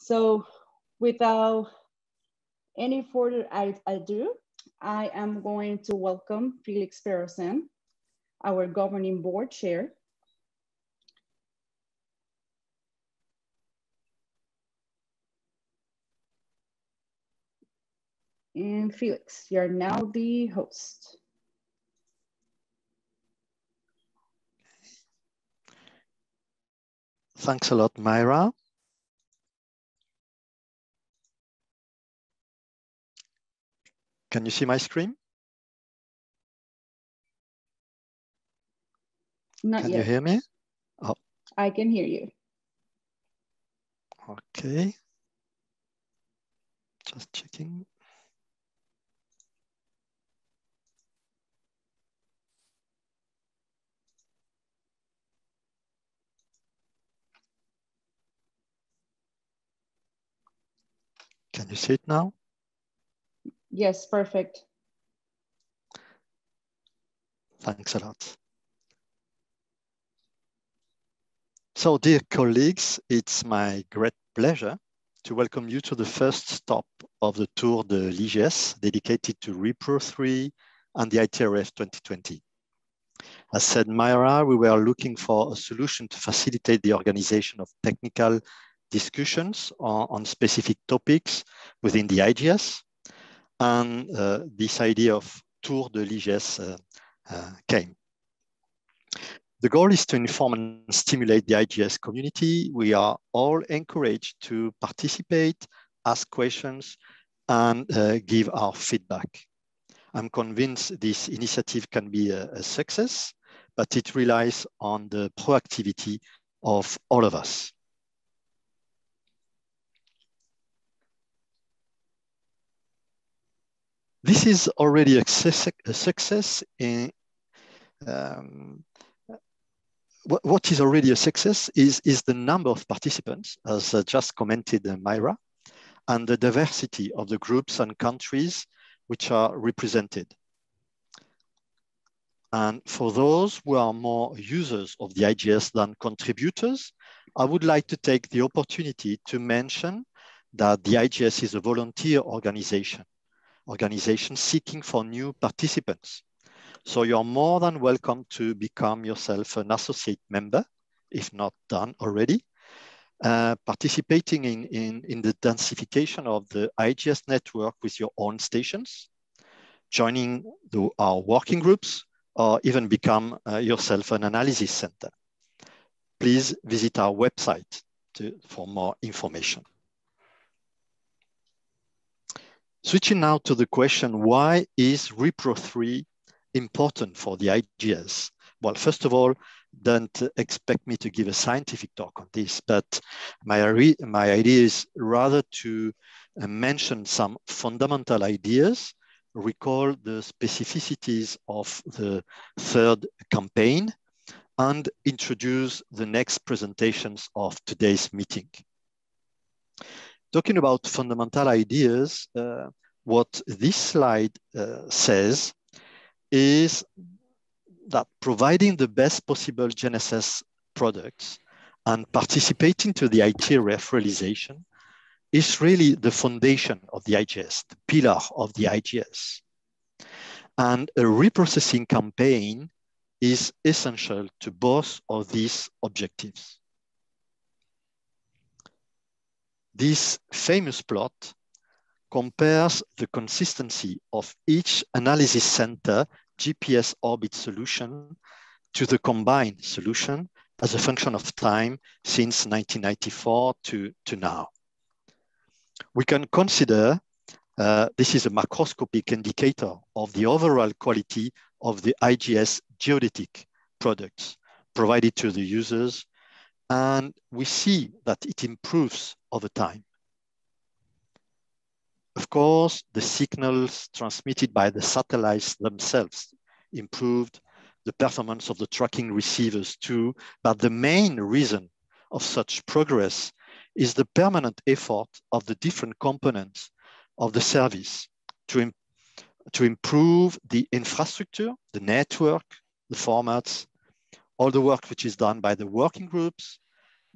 So without any further ado, I am going to welcome Felix Perosanz, our governing board chair. And Felix, you're now the host. Thanks a lot, Myra. Can you see my screen? Not yet. Can you hear me? Oh. I can hear you. Okay. Just checking. Can you see it now? Yes, perfect. Thanks a lot. So, dear colleagues, it's my great pleasure to welcome you to the first stop of the Tour de l'IGS dedicated to Repro-3 and the ITRF 2020. As said Myra, we were looking for a solution to facilitate the organization of technical discussions on specific topics within the IGS. And this idea of Tour de l'IGS came. The goal is to inform and stimulate the IGS community. We are all encouraged to participate, ask questions, and give our feedback. I'm convinced this initiative can be a success, but it relies on the proactivity of all of us. This is already a success in what is already a success is the number of participants, as just commented Myra, and the diversity of the groups and countries which are represented. And for those who are more users of the IGS than contributors, I would like to take the opportunity to mention that the IGS is a volunteer organization seeking for new participants. So you're more than welcome to become yourself an associate member, if not done already, participating in the densification of the IGS network with your own stations, joining our working groups, or even become yourself an analysis center. Please visit our website for more information. Switching now to the question, why is Repro-3 important for the IGS? Well, first of all, don't expect me to give a scientific talk on this, but my idea is rather to mention some fundamental ideas, recall the specificities of the third campaign, and introduce the next presentations of today's meeting. Talking about fundamental ideas, what this slide says is that providing the best possible GNSS products and participating to the ITRF realization is really the foundation of the IGS, the pillar of the IGS. And a reprocessing campaign is essential to both of these objectives. This famous plot compares the consistency of each analysis center GPS orbit solution to the combined solution as a function of time since 1994 to now. We can consider this is a macroscopic indicator of the overall quality of the IGS geodetic products provided to the users, and we see that it improves over time. Of course, the signals transmitted by the satellites themselves improved, the performance of the tracking receivers too, but the main reason of such progress is the permanent effort of the different components of the service to improve the infrastructure, the network, the formats, all the work which is done by the working groups,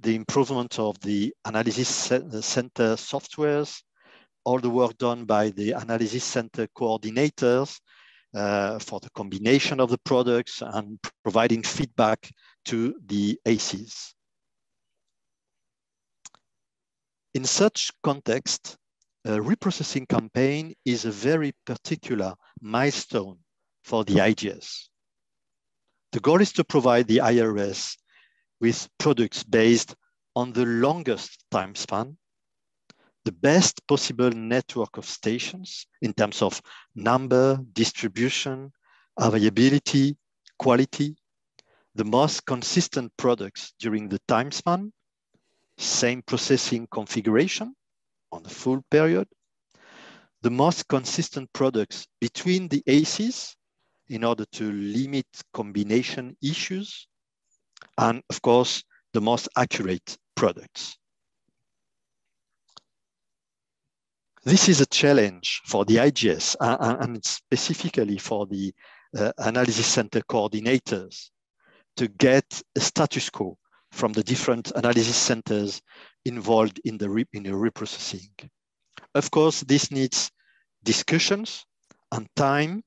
the improvement of the analysis center softwares, all the work done by the analysis center coordinators for the combination of the products and providing feedback to the ACs. In such context, a reprocessing campaign is a very particular milestone for the IGS. The goal is to provide the IRS with products based on the longest time span, the best possible network of stations in terms of number, distribution, availability, quality, the most consistent products during the time span, same processing configuration on the full period, the most consistent products between the ACs in order to limit combination issues, and of course, the most accurate products. This is a challenge for the IGS and specifically for the analysis center coordinators to get a status quo from the different analysis centers involved in the reprocessing. Of course, this needs discussions and time,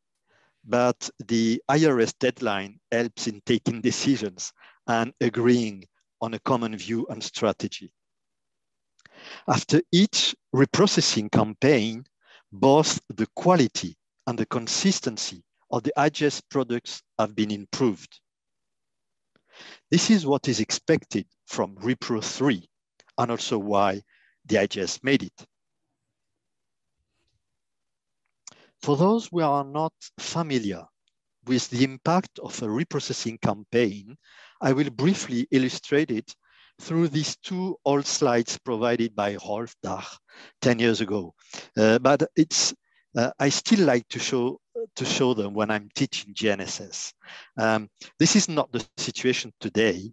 but the IRS deadline helps in taking decisions and agreeing on a common view and strategy. After each reprocessing campaign, both the quality and the consistency of the IGS products have been improved. This is what is expected from Repro-3 and also why the IGS made it. For those who are not familiar with the impact of a reprocessing campaign, I will briefly illustrate it through these two old slides provided by Rolf Dach 10 years ago. But I still like to show them when I'm teaching GNSS. This is not the situation today.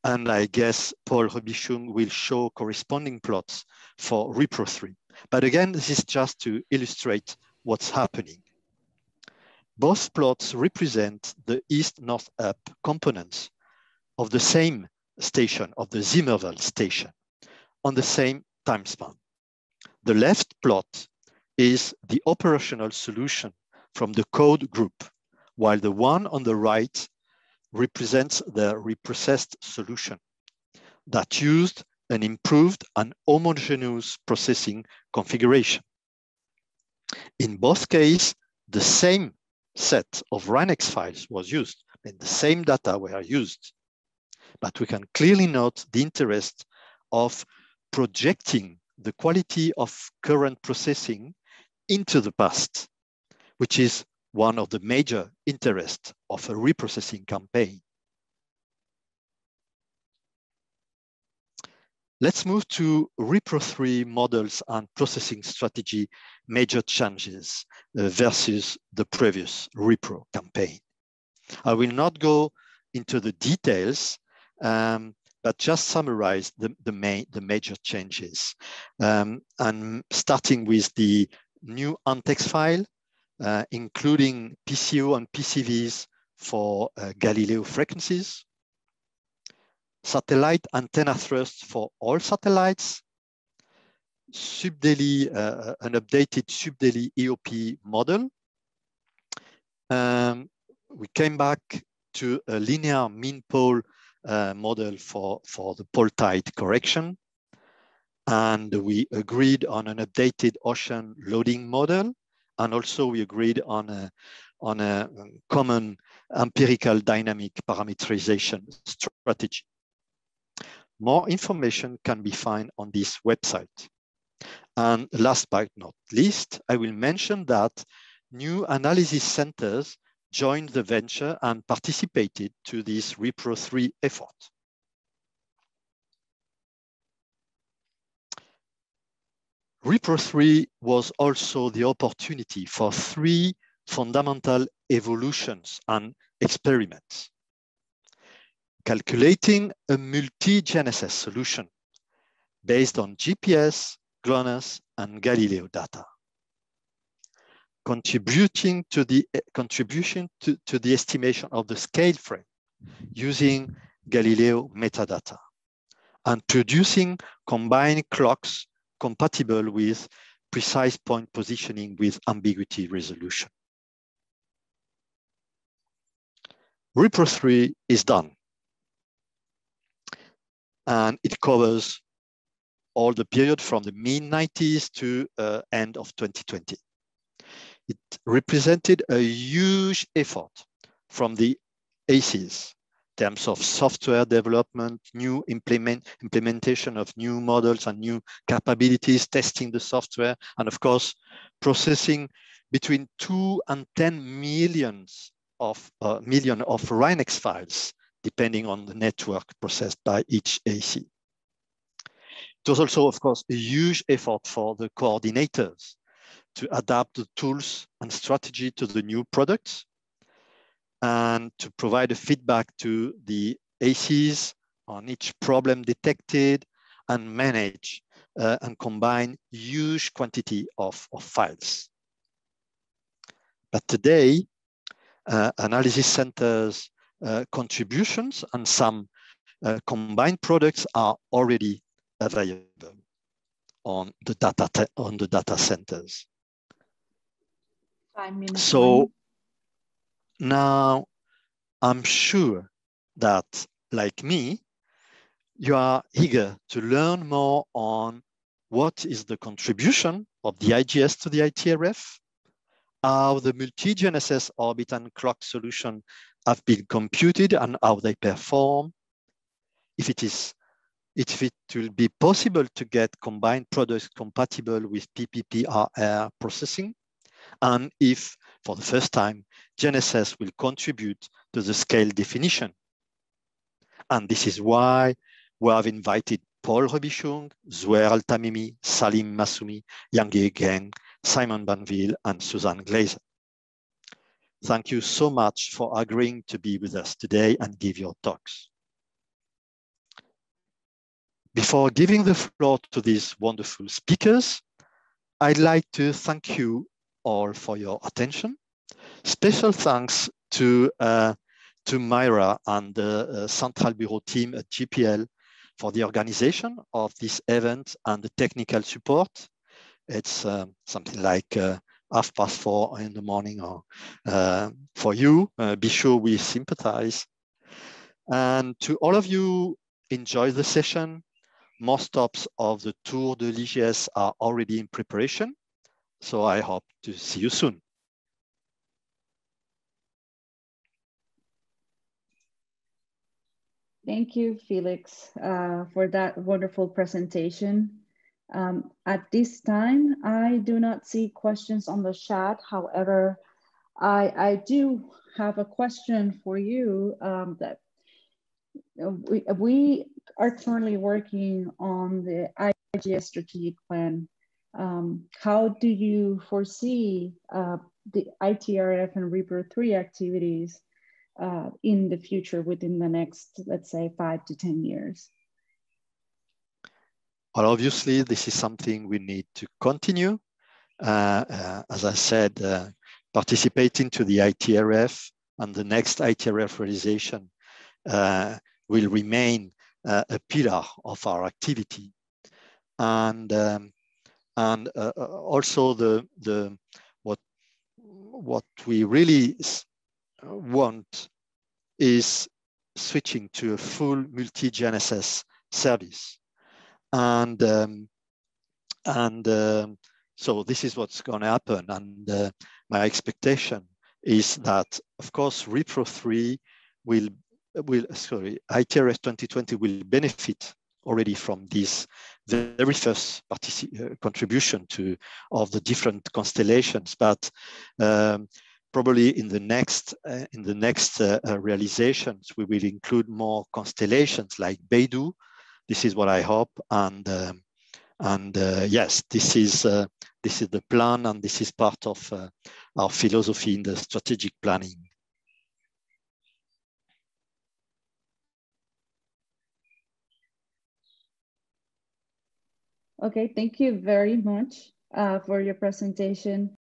And I guess Paul Robichung will show corresponding plots for Repro-3. But again, this is just to illustrate what's happening. Both plots represent the east-north-up components of the same station, of the Zimmerwald station, on the same time span. The left plot is the operational solution from the code group, while the one on the right represents the reprocessed solution that used an improved and homogeneous processing configuration. In both cases, the same set of RANEX files was used and the same data were used. But we can clearly note the interest of projecting the quality of current processing into the past, which is one of the major interests of a reprocessing campaign. Let's move to Repro-3 models and processing strategy major changes versus the previous Repro campaign. I will not go into the details, but just summarize the major changes. And starting with the new Antex file, including PCO and PCVs for Galileo frequencies, satellite antenna thrust for all satellites, subdaily, an updated subdaily EOP model. We came back to a linear mean pole model for the pole tide correction. And we agreed on an updated ocean loading model. And also we agreed on a common empirical dynamic parameterization strategy. More information can be found on this website. And last but not least, I will mention that new analysis centers joined the venture and participated to this Repro-3 effort. Repro-3 was also the opportunity for 3 fundamental evolutions and experiments. Calculating a multi-GNSS solution based on GPS, GLONASS, and Galileo data. Contributing to the estimation of the scale frame using Galileo metadata. and producing combined clocks compatible with precise point positioning with ambiguity resolution. Repro-3 is done, and it covers all the period from the mid-90s to end of 2020. It represented a huge effort from the ACs in terms of software development, new implementation of new models and new capabilities, testing the software, and of course, processing between 2 and 10 million of Rhinex files, depending on the network processed by each AC. It was also, of course, a huge effort for the coordinators to adapt the tools and strategy to the new products and to provide a feedback to the ACs on each problem detected and manage and combine huge quantity of files. But today, analysis centers contributions and some combined products are already available on the data centers. So now I'm sure that, like me, you are eager to learn more on what is the contribution of the IGS to the ITRF, how the multi-GNSS orbit and clock solution have been computed and how they perform, if it will be possible to get combined products compatible with PPPRR processing, and if, for the first time, GNSS will contribute to the scale definition. And this is why we have invited Paul Robichung, Zouer Al-Tamimi, Salim Massoumi, Yang Geng, Simon Banville, and Suzanne Glazer. Thank you so much for agreeing to be with us today and give your talks. Before giving the floor to these wonderful speakers, I'd like to thank you all for your attention. Special thanks to Myra and the Central Bureau team at GPL for the organization of this event and the technical support. It's something like 4:30 in the morning, or for you, be sure we sympathize. And to all of you, enjoy the session. More stops of the Tour de l'IGS are already in preparation, so I hope to see you soon. Thank you, Felix, for that wonderful presentation. At this time, I do not see questions on the chat. However, I do have a question for you that we are currently working on the IGS strategic plan. How do you foresee the ITRF and Repro-3 activities in the future within the next, let's say, 5 to 10 years? Well, obviously, this is something we need to continue. As I said, participating to the ITRF and the next ITRF realization will remain a pillar of our activity. And also what we really want is switching to a full multi-GNSS service. And so this is what's going to happen. And my expectation is that, of course, Repro-3 ITRF 2020 will benefit already from this very first contribution of the different constellations, but probably in the next realizations, we will include more constellations like Beidou. This is what I hope, and yes, this is the plan, and this is part of our philosophy in the strategic planning. Okay, thank you very much for your presentation.